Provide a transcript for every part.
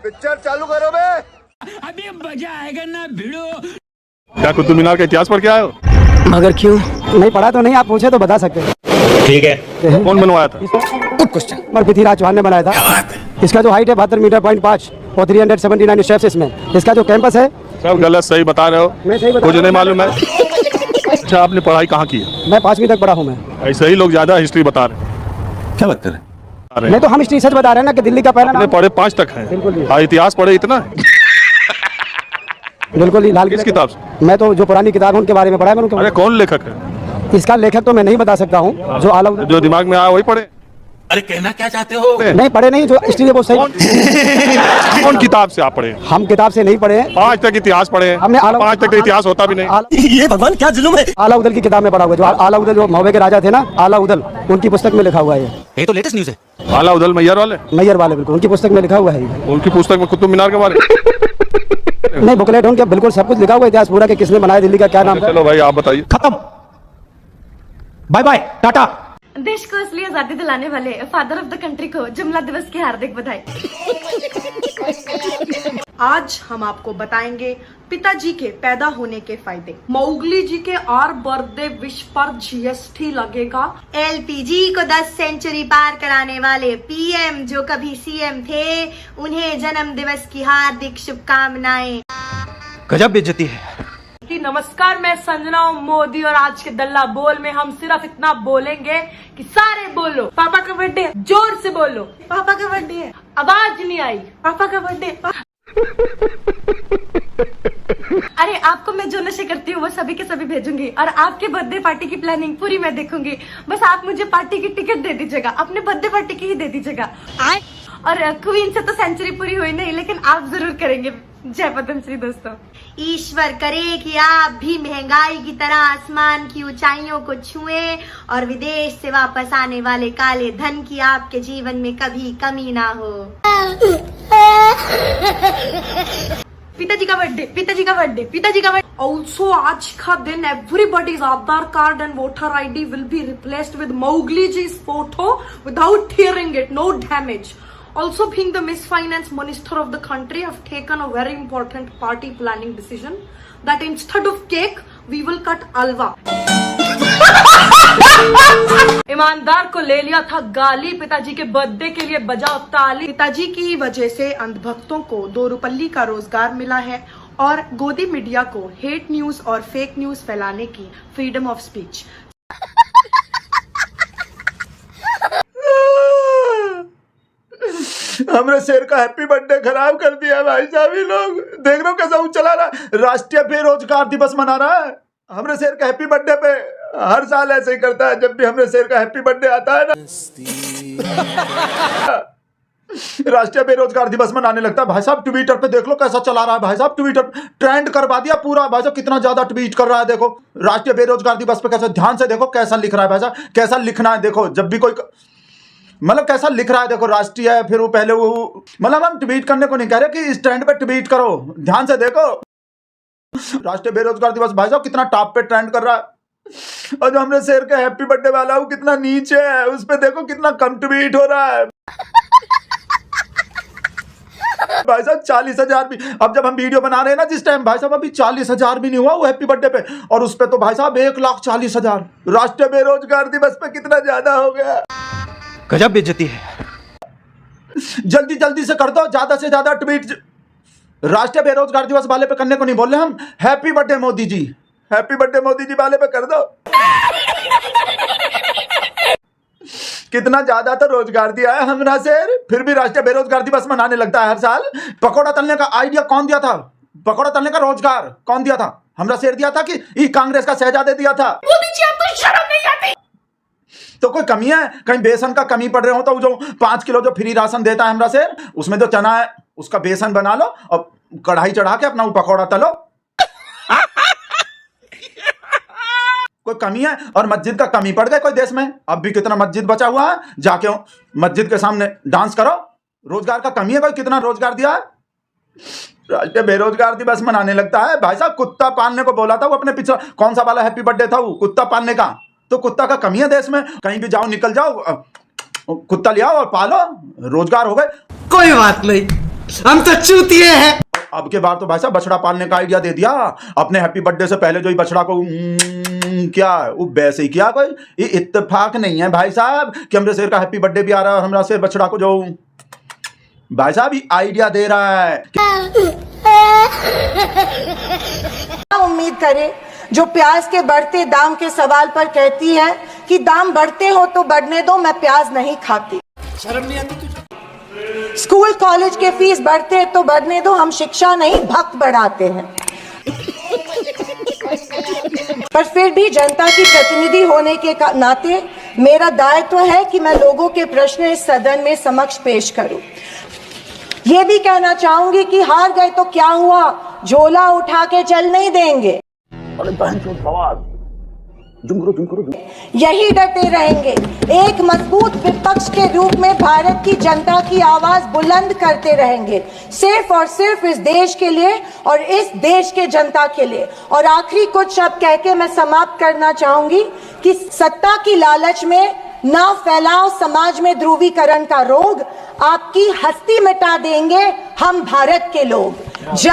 Picture चालू करो बे। अभी मजा आएगा ना भिड़ो। क्या कुतुब मीनार का इतिहास पढ़ के आए हो? मगर क्यों? नहीं पढ़ा तो नहीं, आप पूछे तो बता सकते हैं। ठीक है। कौन बनवाया था? पृथ्वीराज चौहान ने बनाया था। इसका जो हाइट है 72 मीटर 5 और 379 स्टेप्स इसमें। इसका जो कैंपस है, सब गलत सही बता रहे हो। मैं सही बता मुझे नहीं मालूम है। अच्छा, आपने पढ़ाई कहाँ की है? मैं 5वीं तक पढ़ा हूँ मैं। ऐसे ही लोग ज्यादा हिस्ट्री बता रहे हैं। क्या बात कर रहे हैं? नहीं तो हम हिस्ट्री सच बता रहे हैं ना कि दिल्ली का पहला आपने नाम। पढ़े 5 तक है। बिल्कुल जी। हाँ, इतिहास पढ़े इतना है? बिल्कुल ही लाल किस किले किताब से? मैं तो जो पुरानी किताब है उनके बारे में पढ़ा है मैंने। अरे कौन लेखक है? इसका लेखक तो मैं नहीं बता सकता हूँ। जो आला जो दिमाग में आया वही पढ़े। अरे कहना क्या चाहते हो? नहीं पढ़े नहीं, जो हिस्ट्री है वो सही। कौन किताब से आप पढ़े? हम किताब से नहीं पढ़े हैं। 5 तक इतिहास पढ़े हैं। हमने 5 तक तो इतिहास होता भी नहीं। ये भगवान क्या जुल्म है? आला उदल की किताब में पढ़ा हुआ है। जो आला उदल जो मौवे के राजा थे ना, आला उदल, उनकी पुस्तक में लिखा हुआ है। ये तो लेटेस्ट न्यूज़ है। आला उदल मैयर वाले? मैयर वाले, बिल्कुल उनकी पुस्तक में लिखा हुआ है। उनकी पुस्तक में कुतुब मीनार के बारे में? नहीं, बुकलेट उनके बिल्कुल सब कुछ लिखा हुआ है, इतिहास पूरा कि किसने बनाया, दिल्ली का क्या नाम था। चलो भाई, आप बताइए। खत्म, बाय बाय, टाटा। देश को असली आजादी दिलाने वाले फादर ऑफ द कंट्री को जुमला दिवस की हार्दिक बधाई। आज हम आपको बताएंगे पिताजी के पैदा होने के फायदे। मौगली जी के आर बर्थडे विश पर जीएसटी लगेगा। एलपीजी को 10 सेंचुरी पार कराने वाले पीएम जो कभी सीएम थे, उन्हें जन्म दिवस की हार्दिक शुभकामनाएं। गजब बेइज्जती है। कि नमस्कार, मैं संजना मोदी और आज के दल्ला बोल में हम सिर्फ इतना बोलेंगे कि सारे बोलो पापा का बर्थडे, जोर से बोलो पापा का बर्थडे है। आवाज नहीं आई। पापा का बर्थडे। अरे आपको मैं जो नशे करती हूँ वो सभी के सभी भेजूंगी और आपके बर्थडे पार्टी की प्लानिंग पूरी मैं देखूंगी। बस आप मुझे पार्टी की टिकट दे दीजिएगा, अपने बर्थडे पार्टी की ही दे दीजिएगा। और क्वीन से तो सेंचुरी पूरी हुई नहीं, लेकिन आप जरूर करेंगे। जय पद्मश्री दोस्तों। ईश्वर करे कि आप भी महंगाई की तरह आसमान की ऊंचाइयों को छुएं और विदेश से वापस आने वाले काले धन की आपके जीवन में कभी कमी ना हो। पिताजी का बर्थडे, पिताजी का बर्थडे, पिताजी का बर्थडे। ऑल्सो आज का दिन everybody's Aadhaar card and voter ID will be replaced with Mowgli जी's photo without tearing it, no damage. Also, being the Miss Finance Minister of the country, I've taken a very important party planning decision that instead of cake, we will cut alwa. ईमानदार को ले लिया था गाली, पिताजी के birthday के लिए बजाओ ताली। पिताजी की वजह से अंधभक्तों को 2 रुपये का रोजगार मिला है और गोदी मीडिया को हेट न्यूज और फेक न्यूज फैलाने की फ्रीडम ऑफ स्पीच। हमने शेर का हैप्पी बर्थडे खराब कर दिया भाई साहब। ये लोग देख रहे हो कैसा चला रहा है। राष्ट्रीय बेरोजगार दिवस मना रहा है हमरे शेर का हैप्पी बर्थडे पे। हर साल ऐसे ही करता है, जब भी हमरे शेर का हैप्पी बर्थडे आता है ना राष्ट्रीय बेरोजगार दिवस मनाने लगता है। भाई साहब ट्विटर पे देख लो कैसा चला रहा है। भाई साहब ट्विटर ट्रेंड करवा दिया पूरा। भाई साहब कितना ज्यादा ट्वीट कर रहा है। देखो राष्ट्रीय बेरोजगार दिवस पे कैसा, ध्यान से देखो कैसा लिख रहा है। भाई साहब कैसा लिखना है देखो, जब भी कोई मतलब कैसा लिख रहा है देखो। राष्ट्रीय है, फिर वो पहले वो मतलब हम ट्वीट करने को नहीं कह रहे कि इस ट्रेंड पे ट्वीट करो, ध्यान से देखो। राष्ट्रीय बेरोजगार दिवस भाई साहब कितना टॉप पे ट्रेंड कर रहा है, और जो हमने शेर का हैप्पी बर्थडे वाला वो कितना नीचे है, उस पे देखो कितना कम ट्वीट हो रहा है। भाई साहब 40,000 भी, अब जब हम वीडियो बना रहे हैं ना जिस टाइम, भाई साहब अभी 40,000 भी नहीं हुआ वो हैप्पी बर्थडे पे, और उस पे तो भाई साहब 1,40,000। राष्ट्रीय बेरोजगार दिवस पे कितना ज्यादा हो गया। गजब बेइज्जती है। जल्दी जल्दी से कर दो, ज्यादा से ज्यादा ट्वीट राष्ट्रीय बेरोजगार दिवस वाले पे करने को नहीं बोल रहे हम, happy birthday Modi ji, happy birthday Modi ji वाले पे कर दो। कितना ज्यादा तो रोजगार दिया है हमरा शेर, फिर भी राष्ट्रीय बेरोजगार दिवस मनाने लगता है हर साल। पकौड़ा तलने का आइडिया कौन दिया था? पकौड़ा तलने का रोजगार कौन दिया था? हमरा शेर दिया था कि ये कांग्रेस का शहजादे दिया था? मोदी जी आपको शर्म नहीं आती? तो कोई कमी है? कहीं बेसन का कमी पड़ रहे हो तो जो 5 किलो जो फ्री राशन देता है हमरा शेर, उसमें जो चना है उसका बेसन बना लो और कढ़ाई चढ़ा के अपना वो पकौड़ा तलो। कोई कमी है? और मस्जिद का कमी पड़ गए कोई देश में? अब भी कितना मस्जिद बचा हुआ है, जाके मस्जिद के सामने डांस करो। रोजगार का कमी है कोई? कितना रोजगार दिया है? राष्ट्रीय बेरोजगार दिवस मनाने लगता है। भाई साहब कुत्ता पालने को बोला था वो अपने पिछला कौन सा वाला हैप्पी बर्थडे था वो कुत्ता पालने का, तो कुत्ता का कमी है देश में। कहीं भी जाओ निकल जाओ कुत्ता ले आओ और पालो, रोजगार हो गए। कोई बात नहीं, हम तो चूतिए हैं। अब के बार तो भाई साहब बछड़ा पालने का आइडिया दे दिया। अपने हैप्पी बर्थडे से पहले जो ही बछड़ा को क्या वो वैसे ही किया। कोई ये इत्तेफाक नहीं है भाई साहब कि हमरे शेर का हैप्पी बर्थडे भी आ रहा है और हमरा शेर बछड़ा को जो भाई साहब ये आइडिया दे रहा है। उम्मीद करें जो प्याज के बढ़ते दाम के सवाल पर कहती है कि दाम बढ़ते हो तो बढ़ने दो, मैं प्याज नहीं खाती। शर्म नहीं आती तुझे? स्कूल कॉलेज के फीस बढ़ते तो बढ़ने दो, हम शिक्षा नहीं भक्त बढ़ाते हैं। पर फिर भी जनता की प्रतिनिधि होने के नाते मेरा दायित्व है कि मैं लोगों के प्रश्न इस सदन में समक्ष पेश करूं। ये भी कहना चाहूंगी कि हार गए तो क्या हुआ, झोला उठा के चल नहीं देंगे, यही डटे रहेंगे। एक मजबूत विपक्ष के रूप में भारत की जनता की आवाज बुलंद करते रहेंगे, सिर्फ और सिर्फ इस देश के लिए और इस देश के जनता के लिए। और आखिरी कुछ शब्द कह के मैं समाप्त करना चाहूंगी कि सत्ता की लालच में ना फैलाओ समाज में ध्रुवीकरण का रोग, आपकी हस्ती मिटा देंगे हम भारत के लोग। जय।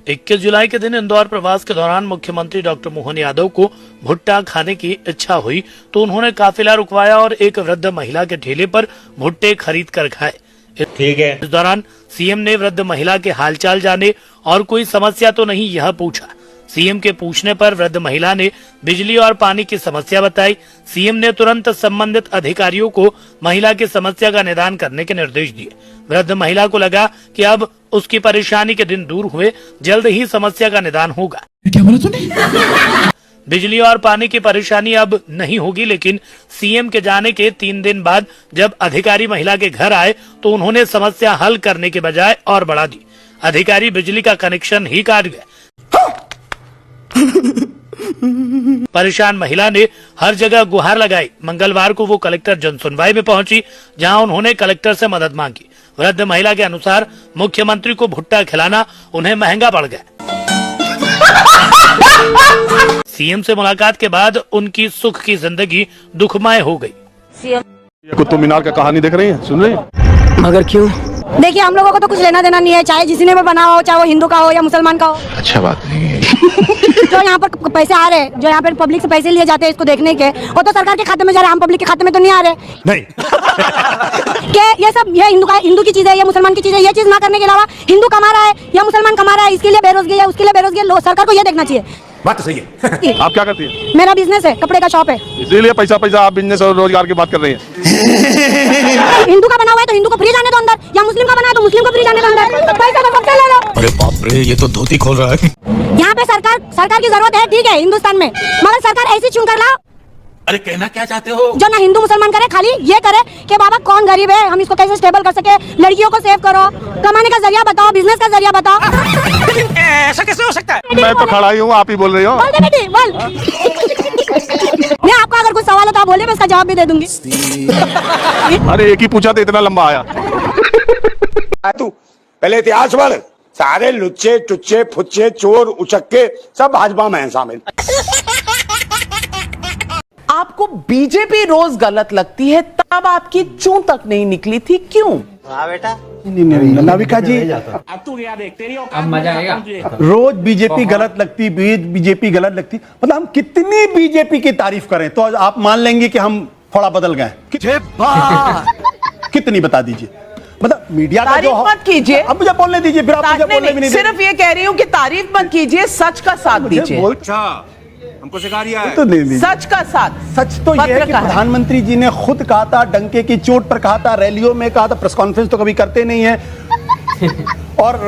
21 जुलाई के दिन इंदौर प्रवास के दौरान मुख्यमंत्री डॉक्टर मोहन यादव को भुट्टा खाने की इच्छा हुई तो उन्होंने काफिला रुकवाया और एक वृद्ध महिला के ठेले पर भुट्टे खरीद कर खाए। ठीक है। इस दौरान सीएम ने वृद्ध महिला के हालचाल जाने और कोई समस्या तो नहीं यह पूछा। सीएम के पूछने पर वृद्ध महिला ने बिजली और पानी की समस्या बताई। सीएम ने तुरंत संबंधित अधिकारियों को महिला की समस्या का निदान करने के निर्देश दिए। वृद्ध महिला को लगा कि अब उसकी परेशानी के दिन दूर हुए, जल्द ही समस्या का निदान होगा। क्या बोला तूने? बिजली और पानी की परेशानी अब नहीं होगी, लेकिन सीएम के जाने के 3 दिन बाद जब अधिकारी महिला के घर आए तो उन्होंने समस्या हल करने के बजाय और बढ़ा दी। अधिकारी बिजली का कनेक्शन ही काट गए। परेशान महिला ने हर जगह गुहार लगाई। मंगलवार को वो कलेक्टर जनसुनवाई में पहुंची, जहां उन्होंने कलेक्टर से मदद मांगी। वृद्ध महिला के अनुसार मुख्यमंत्री को भुट्टा खिलाना उन्हें महंगा पड़ गया। सीएम से मुलाकात के बाद उनकी सुख की जिंदगी दुखमय हो गई। कुतुब मीनार का कहानी देख रही है, सुन रही है? मगर क्यों? देखिए, हम लोगों को तो कुछ लेना देना नहीं है, चाहे जिसी ने भी बना हो, चाहे वो हिंदू का हो या मुसलमान का हो। अच्छा बात नहीं है। जो यहाँ पर पैसे आ रहे हैं, जो यहाँ पर पब्लिक से पैसे लिए जाते हैं इसको देखने के, वो तो सरकार के खाते में जा रहे हैं, हम पब्लिक के खाते में तो नहीं आ रहे। नहीं। कि ये सब ये हिंदू की चीज है, ये मुसलमान की चीज है, ये चीज ना करने के अलावा हिंदू कमा रहा है या मुसलमान कमा रहा है, इसके लिए बेरोजगारी है, उसके लिए बेरोजगारी, सरकार को ये देखना चाहिए। बात तो सही है। आप क्या करती हैं? मेरा बिजनेस है, कपड़े का शॉप है। इसीलिए पैसा आप बिजनेस और रोजगार की बात कर रही हैं। हिंदू का बना हुआ है तो हिंदू को फ्री जाने दो अंदर, या मुस्लिम का बना है तो मुस्लिम को फ्री जाने दो अंदर, पैसा तो सबसे ले लो। अरे बाप रे, ये तो धोती खोल रहा है। यहाँ पे सरकार की जरूरत है, ठीक है, हिंदुस्तान में, मगर सरकार ऐसी चुन कर लाओ। अरे कहना क्या चाहते हो? जो ना हिंदू मुसलमान करे, खाली ये करे कि बाबा कौन गरीब है, हम इसको कैसे स्टेबल कर सके, लड़कियों को सेव करो, कमाने का जरिया बताओ, बिजनेस का जरिया बताओ। ऐसा कैसे हो सकता है? मैं तो खड़ा ही हूँ, आप ही बोल रही हो। बोल दे बेटी, बोल। नहीं, आपका अगर कोई सवाल हो तो आप बोलिए, मैं इसका जवाब भी दे दूंगी। अरे एक ही पूछा तो इतना लंबा आया। तू पहले इतिहास पढ़, सारे लुच्चे टुच्चे फुच्चे चोर उचक्के सब भाजपा में हैं शामिल। आपको बीजेपी रोज गलत लगती है, तब आपकी चूं तक नहीं निकली थी, क्यों? बेटा नाविका जी, तू यार देख, तेरी औकात मजा आएगा। रोज बीजेपी गलत लगती, बीजेपी गलत लगती, मतलब हम कितनी बीजेपी की तारीफ करें तो आप मान लेंगे कि हम थोड़ा बदल गए। कितनी बता दीजिए, मतलब मीडिया का जो मत कीजिए। अब मुझे बोलने दीजिए, फिर आप मुझे बोलने भी नहीं। सिर्फ ये कह रही हूँ कि तारीफ मत कीजिए, सच का साथ दीजिए। हमको सिखा दिया है तो नहीं, सच का साथ। सच तो ये है कि प्रधानमंत्री जी ने खुद कहा था, डंके की चोट पर कहा था, रैलियों में कहा था, प्रेस कॉन्फ्रेंस तो कभी करते नहीं है और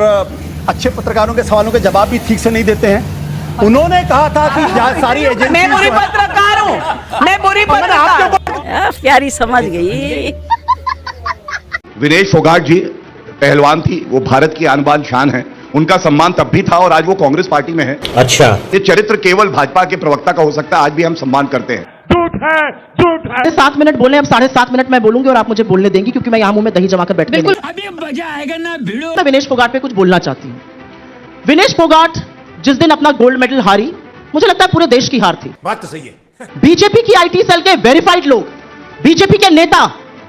अच्छे पत्रकारों के सवालों के जवाब भी ठीक से नहीं देते हैं। उन्होंने कहा था कि सारी एजेंसी, मैं बुरी पत्रकार हूँ, मैं बुरी पत्रकार। प्यारी समझ गई। विनेश फोगाट जी पहलवान थी, वो भारत की आन बान शान है, उनका सम्मान तब भी था और आज वो कांग्रेस पार्टी में है। अच्छा, ये चरित्र केवल भाजपा के प्रवक्ता का हो सकता है, आज भी हम सम्मान करते हैं। झूठ है, झूठ है। 7 मिनट बोले, अब 7.5 मिनट मैं बोलूंगी और आप मुझे बोलने देंगी, क्योंकि मैं यहाँ मुंह में दही जमा कर बैठ गई। अभी मजा आएगा ना भिड़ो। मैं विनेश फोगाट पे कुछ बोलना चाहती हूँ। विनेश फोगाट जिस दिन अपना गोल्ड मेडल हारी, मुझे लगता है पूरे देश की हार थी। बात तो सही है। बीजेपी की आईटी सेल के वेरीफाइड लोग, बीजेपी के नेता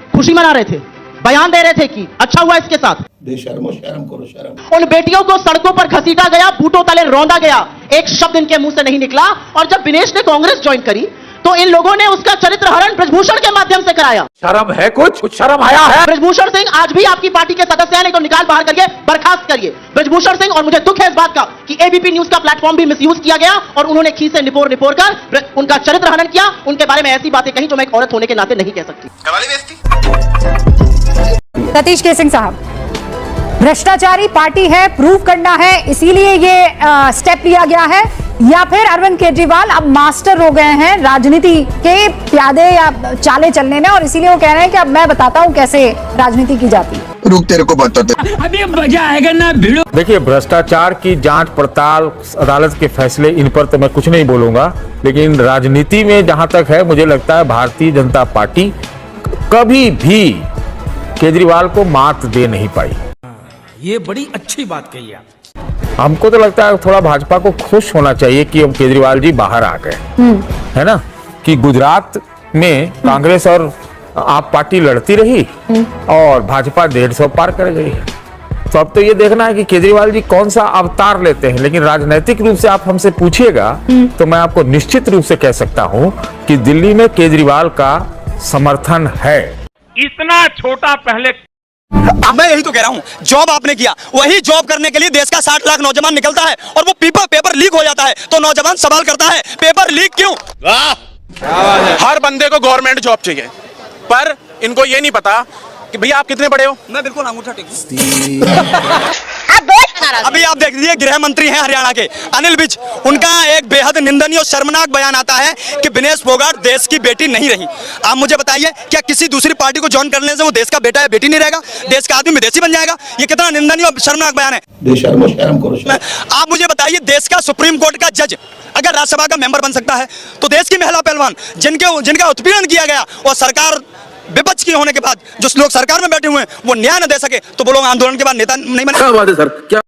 खुशी मना रहे थे, बयान दे रहे थे कि अच्छा हुआ इसके साथ। बेशर्मो, शर्म करो, शर्म। उन बेटियों को सड़कों पर घसीटा गया, बूटों तले रौंदा गया, एक शब्द इनके मुंह से नहीं निकला। और जब विनेश ने कांग्रेस ज्वाइन करी तो इन लोगों ने उसका चरित्र हरण ब्रजभूषण के माध्यम से कराया। शर्म है कुछ शर्म आया है? ब्रजभूषण सिंह आज भी आपकी पार्टी के सदस्य हैं, नहीं तो निकाल बाहर करके बर्खास्त करिए ब्रजभूषण सिंह। और मुझे दुख है इस बात का कि एबीपी न्यूज का प्लेटफॉर्म भी मिसयूज किया गया और उन्होंने खी से निपोर कर उनका चरित्र हनन किया, उनके बारे में ऐसी बातें कही जो मैं एक औरत होने के नाते नहीं कह सकती। सतीश के सिंह साहब, भ्रष्टाचारी पार्टी है, प्रूव करना है, इसीलिए ये स्टेप लिया गया है, या फिर अरविंद केजरीवाल अब मास्टर हो गए हैं राजनीति के प्यादे या चाले चलने में, और इसीलिए वो कह रहे हैं कि अब मैं बताता हूं कैसे राजनीति की जाती है। रुक, तेरे को बताते। अभी मजा आएगा ना भिड़ो। देखिए, भ्रष्टाचार की जांच पड़ताल, अदालत के फैसले, इन पर तो मैं कुछ नहीं बोलूंगा, लेकिन राजनीति में जहां तक है मुझे लगता है भारतीय जनता पार्टी कभी भी केजरीवाल को मात दे नहीं पाई। ये बड़ी अच्छी बात कही आप। हमको तो लगता है थोड़ा भाजपा को खुश होना चाहिए कि अब केजरीवाल जी बाहर आ गए, है ना, कि गुजरात में कांग्रेस और आप पार्टी लड़ती रही और भाजपा 150 पार कर गई। तो अब तो ये देखना है कि केजरीवाल जी कौन सा अवतार लेते हैं। लेकिन राजनीतिक रूप से आप हमसे पूछिएगा तो मैं आपको निश्चित रूप से कह सकता हूं कि दिल्ली में केजरीवाल का समर्थन है। इतना छोटा पहले अब मैं यही तो कह रहा हूँ, जॉब आपने किया, वही जॉब करने के लिए देश का 60 लाख नौजवान निकलता है और वो पेपर लीक हो जाता है तो नौजवान सवाल करता है पेपर लीक क्यों? हर बंदे को गवर्नमेंट जॉब चाहिए, पर इनको ये नहीं पता कि भैया आप कितने बड़े हो। मैं बिल्कुल अंगूठा टेकूं। अभी आप देख लीजिए, गृह मंत्री हैं हरियाणा के अनिल विज, उनका एक बेहद निंदनीय और शर्मनाक बयान आता है कि विनेश फोगाट देश की बेटी नहीं रही। आप मुझे बताइए, क्या किसी दूसरी पार्टी को ज्वाइन करने से वो देश का बेटा या बेटी नहीं रहेगा, देश का आदमी विदेशी बन जाएगा? ये कितना निंदनीय और शर्मनाक बयान है। बेशर्मो, शर्म करो। आप मुझे बताइए, देश का सुप्रीम कोर्ट का जज अगर राज्यसभा का मेंबर बन सकता है तो देश की महिला पहलवान जिनका उत्पीड़न किया गया और सरकार विपक्ष की होने के बाद जो लोग सरकार में बैठे हुए हैं वो न्याय न दे सके तो वो लोग आंदोलन के बाद नेता नहीं बने। क्या बात है सर, क्या